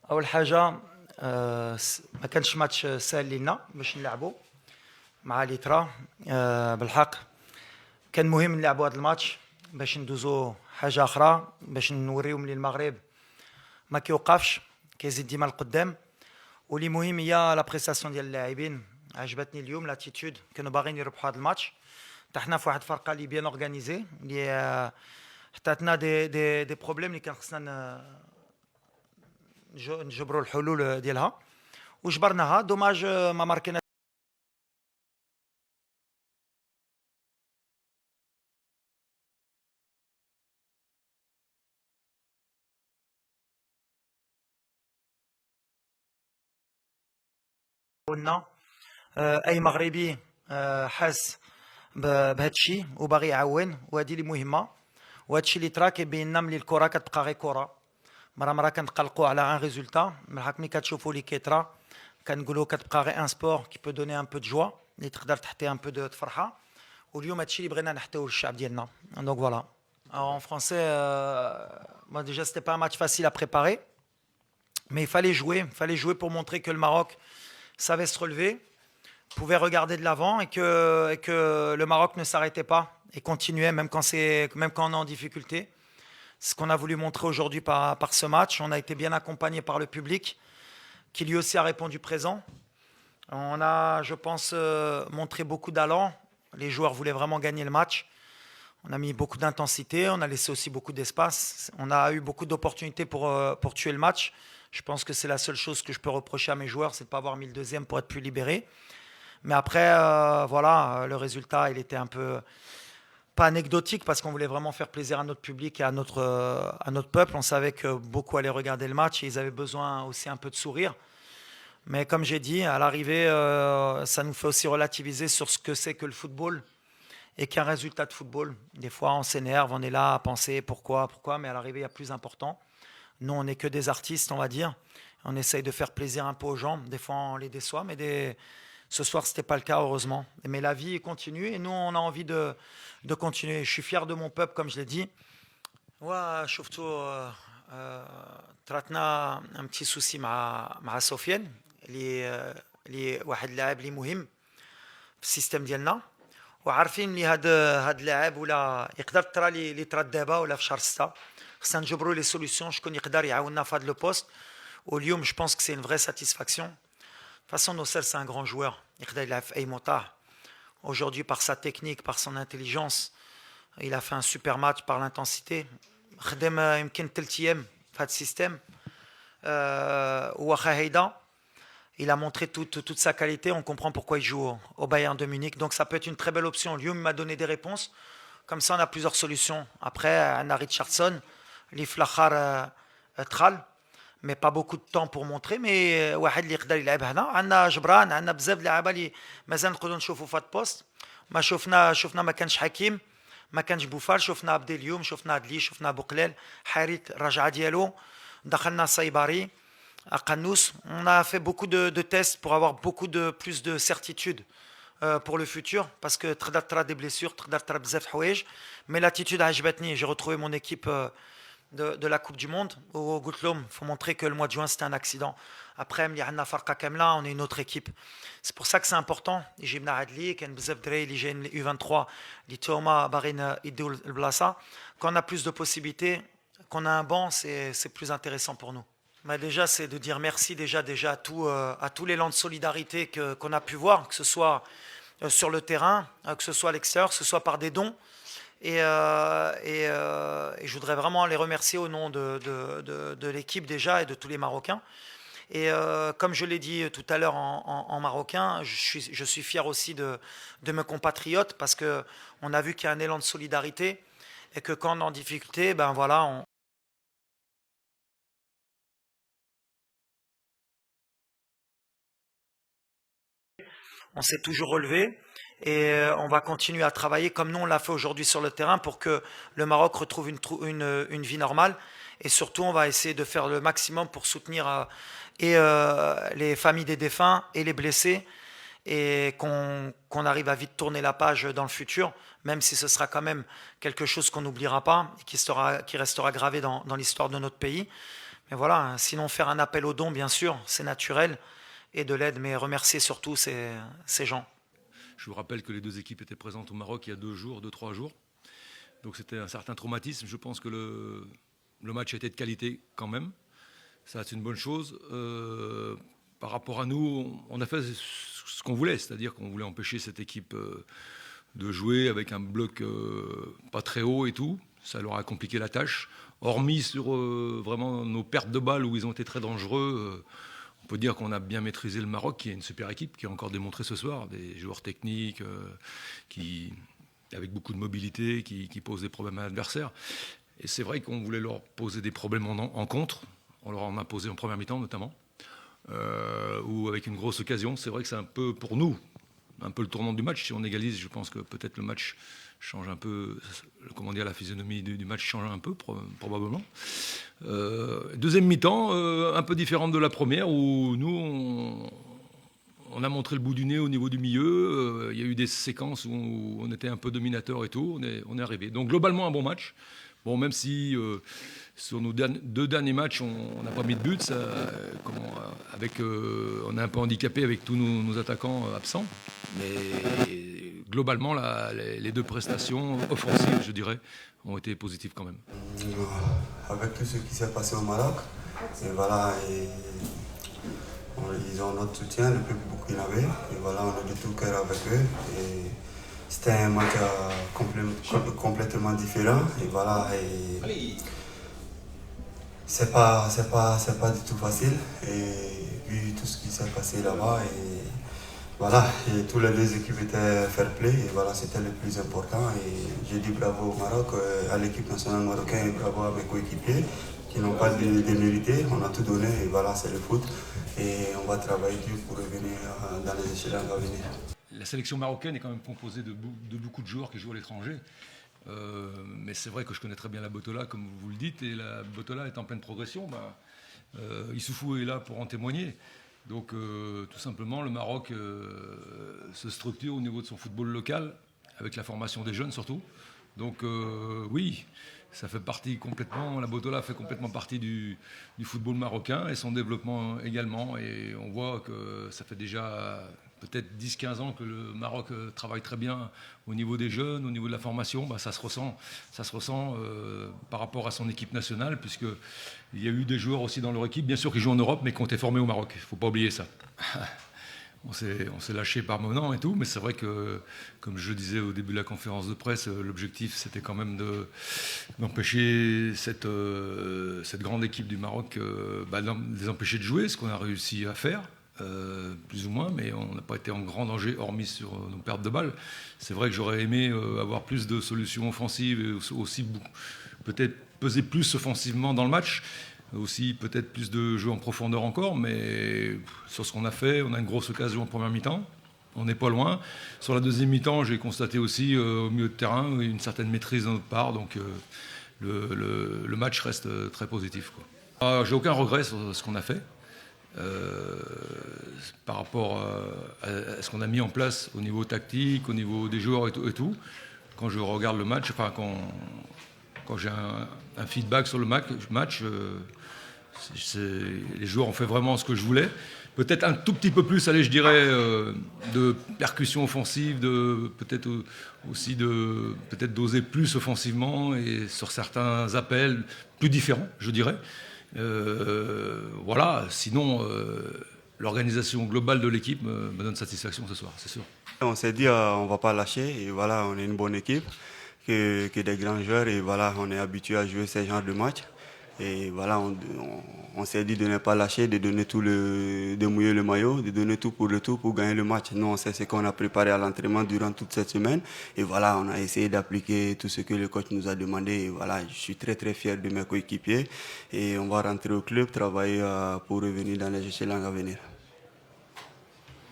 اول حاجه ما كانش ماتش سهل لينا باش نلعبوا مع ليترا. بالحق كان مهم نلعبوا هذا الماتش باش ندوزو حاجه اخرى، باش نوريهم للمغرب ما كيوقفش، كيزيد ديما القدام. واللي مهم هي لا بريستاسيون ديال اللاعبين. عجبتني اليوم لاتيتود، كانوا باغيين يربحوا هذا الماتش. حتى حنا في واحد الفرقه اللي بيان اورغانيزي، اللي حتى عندنا دي بروبليم اللي كان خصنا نجبروا الحلول ديالها وجبرناها. دوماج ما ماركينا لنا. اي مغربي حاس بهذا الشيء وباغي يعاون، وهذه اللي مهمه. وهذا الشيء اللي طرا كيبين لنا ملي الكره كتبقى غير كره. مرة كنتقلقوا على ان ريزولتا، بالحق ملي كتشوفوا لي كيطرا كنقولوا كتبقى غير ان سبور كي بو دوني ان بو دو جوا، اللي تقدر تحطي ان بو دو فرحه. واليوم هادشي اللي بغينا نحطيوه للشعب ديالنا. دونك فوالا. Alors en français, moi déjà c'était pas un match facile à préparer, mais il fallait jouer pour montrer que le Maroc savait se relever, pouvait regarder de l'avant et que le Maroc ne s'arrêtait pas et continuait même quand on est en difficulté. C'est ce qu'on a voulu montrer aujourd'hui par ce match. On a été bien accompagné par le public qui lui aussi a répondu présent. On a, je pense, montré beaucoup d'allant. Les joueurs voulaient vraiment gagner le match. On a mis beaucoup d'intensité, on a laissé aussi beaucoup d'espace. On a eu beaucoup d'opportunités pour tuer le match. Je pense que c'est la seule chose que je peux reprocher à mes joueurs, c'est de ne pas avoir mis le deuxième pour être plus libéré. Mais après, voilà, le résultat, il était un peu pas anecdotique parce qu'on voulait vraiment faire plaisir à notre public et à notre peuple. On savait que beaucoup allaient regarder le match et ils avaient besoin aussi un peu de sourire. Mais comme j'ai dit, à l'arrivée, ça nous fait aussi relativiser sur ce que c'est que le football et qu'un résultat de football. Des fois, on s'énerve, on est là à penser pourquoi, mais à l'arrivée, il y a plus important. Nous, on n'est que des artistes, on va dire. On essaye de faire plaisir un peu aux gens. Des fois, on les déçoit, mais ce soir, ce n'était pas le cas, heureusement. Mais la vie continue et nous, on a envie de continuer. Je suis fier de mon peuple, comme je l'ai dit. Ouais, شفتوا طراتنا un petit souci مع سفيان اللي واحد اللاعب اللي مهم في السيستم ديالنا، وعارفين اللي هاد اللاعب ولا يقدر ترى اللي طرا دابا ولا في شهر 6. خصنا نجبروا لي سوليسيون شكون يقدر يعاوننا في هاد لو بوست. واليوم جو بونس كو سي اون فري ساتيسفاكسيون. De toute façon, Nossel, c'est un grand joueur. Il a fait aujourd'hui, par sa technique, par son intelligence, il a fait un super match par l'intensité. خدم يمكن 3 ايام في هذا السيستم. واخا هيدا il a montré toute sa qualité. On comprend pourquoi il joue au Bayern de Munich. Donc ça peut être une très belle option. Lui, il m'a donné des réponses. Comme ça, on a plusieurs solutions. Après, Anna Richardson, Liflachar Tral, mais pas beaucoup de temps pour montrer. Mais واحد اللي يقدر يلعب هنا. عندنا جبران، عندنا بزاف د اللعابه اللي مازال نقدروا نشوفوا في هذا البوست. ما شفنا ما كانش حكيم، ما كانش بوفال، شفنا عبد اليوم، شفنا عدلي، شفنا بوقلال، حارث الرجعه ديالو، دخلنا صيباري، Akanous. On a fait beaucoup de tests pour avoir plus de certitude pour le futur, parce que تقدر ترى des blessures, تقدر ترى بزاف حوايج. Mais l'attitude عجبتني. J'ai retrouvé mon équipe de la Coupe du Monde. Au Goutlom, il faut montrer que le mois de juin c'était un accident. Après, ملي عندنا فرقة كاملة, on est une autre équipe. C'est pour ça que c'est important. جبنا عدلي، كان بزاف دراري اللي جايين U23 اللي توما باغيين يديو البلاصة. Quand on a plus de possibilités, qu'on a un banc, c'est plus intéressant pour nous. Bah déjà, c'est de dire merci déjà à tous les l'élan de solidarité qu'on a pu voir, que ce soit sur le terrain, que ce soit à l'extérieur, que ce soit par des dons. Et je voudrais vraiment les remercier au nom de l'équipe déjà et de tous les Marocains. Et comme je l'ai dit tout à l'heure en marocain, je suis fier aussi de mes compatriotes, parce qu'on a vu qu'il y a un élan de solidarité et que quand on est en difficulté, ben voilà, on s'est toujours relevé et on va continuer à travailler comme nous on l'a fait aujourd'hui sur le terrain pour que le Maroc retrouve une vie normale. Et surtout, on va essayer de faire le maximum pour soutenir les familles des défunts et les blessés, et qu'on arrive à vite tourner la page dans le futur, même si ce sera quand même quelque chose qu'on n'oubliera pas et qui restera gravé dans l'histoire de notre pays. Mais voilà, sinon faire un appel aux dons, bien sûr, c'est naturel, et de l'aide, mais remercier surtout ces gens. Je vous rappelle que les deux équipes étaient présentes au Maroc il y a 3 jours. Donc c'était un certain traumatisme. Je pense que le match a été de qualité quand même. Ça, c'est une bonne chose. Par rapport à nous, on a fait ce qu'on voulait, c'est-à-dire qu'on voulait empêcher cette équipe de jouer avec un bloc pas très haut et tout. Ça leur a compliqué la tâche. Hormis sur vraiment nos pertes de balles où ils ont été très dangereux, on peut dire qu'on a bien maîtrisé le Maroc, qui est une super équipe, qui a encore démontré ce soir, des joueurs techniques, avec beaucoup de mobilité, qui posent des problèmes à l'adversaire. Et c'est vrai qu'on voulait leur poser des problèmes en contre. On leur en a posé en première mi-temps notamment, ou avec une grosse occasion. C'est vrai que c'est un peu pour nous, un peu le tournant du match. Si on égalise, je pense que peut-être le match change un peu, comment dire, la physionomie du match change un peu, probablement. Deuxième mi-temps, un peu différente de la première, où nous, on a montré le bout du nez au niveau du milieu. Il y a eu des séquences où on était un peu dominateur et tout. On est arrivé. Donc globalement, un bon match. Bon, même si sur nos deux derniers matchs, on n'a pas mis de but, on est un peu handicapé avec tous nos attaquants absents. Mais globalement, les deux prestations offensives, je dirais, ont été positives quand même. Avec tout ce qui s'est passé au Maroc, et voilà, ils ont notre soutien, le peuple burkinabé, et voilà, on est de tout cœur avec eux. Et c'était un match complètement différent, et voilà. C'est pas du tout facile, et vu tout ce qui s'est passé là-bas, et voilà, et tous les deux équipes étaient fair play, et voilà, c'était le plus important. Et je dis bravo au Maroc, à l'équipe nationale marocaine, et bravo à mes coéquipiers qui n'ont pas démérité. On a tout donné, et voilà, c'est le foot, et on va travailler dur pour revenir dans les échelons à venir. La sélection marocaine est quand même composée de beaucoup de joueurs qui jouent à l'étranger. Mais c'est vrai que je connais très bien la Botola, comme vous le dites, et la Botola est en pleine progression. Issoufou est là pour en témoigner. Donc tout simplement, le Maroc se structure au niveau de son football local, avec la formation des jeunes surtout. Donc oui, ça fait partie complètement, la Botola fait complètement partie du football marocain et son développement également. Et on voit que ça fait déjà peut-être 10-15 ans que le Maroc travaille très bien au niveau des jeunes, au niveau de la formation. Ça se ressent par rapport à son équipe nationale, puisqu'il y a eu des joueurs aussi dans leur équipe, bien sûr qui jouent en Europe, mais qui ont été formés au Maroc. Il ne faut pas oublier ça. On s'est lâché par moments et tout, mais c'est vrai que, comme je le disais au début de la conférence de presse, l'objectif c'était quand même d'empêcher cette grande équipe du Maroc, de les empêcher de jouer, ce qu'on a réussi à faire. Plus ou moins, mais on n'a pas été en grand danger, hormis sur nos pertes de balles. C'est vrai que j'aurais aimé avoir plus de solutions offensives et aussi peut-être peser plus offensivement dans le match, aussi peut-être plus de jeux en profondeur encore, mais sur ce qu'on a fait, on a une grosse occasion en première mi-temps. On n'est pas loin. Sur la deuxième mi-temps, j'ai constaté aussi au milieu de terrain une certaine maîtrise de notre part, donc le match reste très positif, quoi. J'ai aucun regret sur ce qu'on a fait. Par rapport à ce qu'on a mis en place au niveau tactique, au niveau des joueurs et tout. Quand je regarde le match, quand j'ai un feedback sur le match, les joueurs ont fait vraiment ce que je voulais. Peut-être un tout petit peu plus, allez, je dirais, de percussion offensive, peut-être aussi peut-être d'oser plus offensivement et sur certains appels plus différents, je dirais. Voilà, sinon l'organisation globale de l'équipe me donne satisfaction ce soir, c'est sûr. On s'est dit on va pas lâcher, et voilà, on est une bonne équipe, que des grands joueurs, et voilà, on est habitué à jouer ce genre de match. Et voilà, on s'est dit de ne pas lâcher, de donner de mouiller le maillot, de donner tout pour gagner le match. Nous, on sait ce qu'on a préparé à l'entraînement durant toute cette semaine. Et voilà, on a essayé d'appliquer tout ce que le coach nous a demandé. Et voilà, je suis très très fier de mes coéquipiers. Et on va rentrer au club, travailler pour revenir dans les échelons à venir.